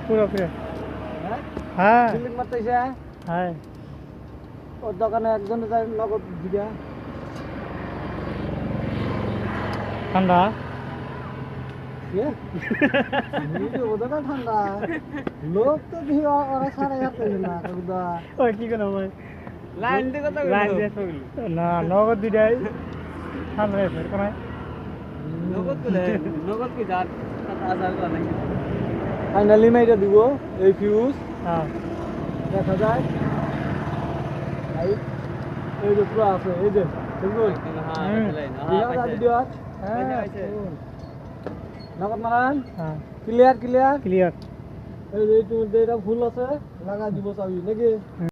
পুরো পুরো হ্যাঁ বিল্ডিং মারতেছে হ্যাঁ ওর দোকানে একজন যায় নগদ দিবা ঠান্ডা ওদের ঠান্ডা লোক তো দিয়ে ওরা সারা যাচ্ছে না ওই কি কেন ভাই লাইন দিয়ে কথা না নগদ দিদাই ঠান্ডা ফের কোন নগদ কি যার আসার করা নাই ফাইনালি মাইরা দিব এই ফিউজ হ্যাঁ দেখা যায় এই যে পুরো আছে এই যে নগদ মারান হ্যাঁ ক্লিয়ার ক্লিয়ার ক্লিয়ার এই যে ইতিমধ্যে এটা ফুল আছে লাগা দিব চাবি নাকি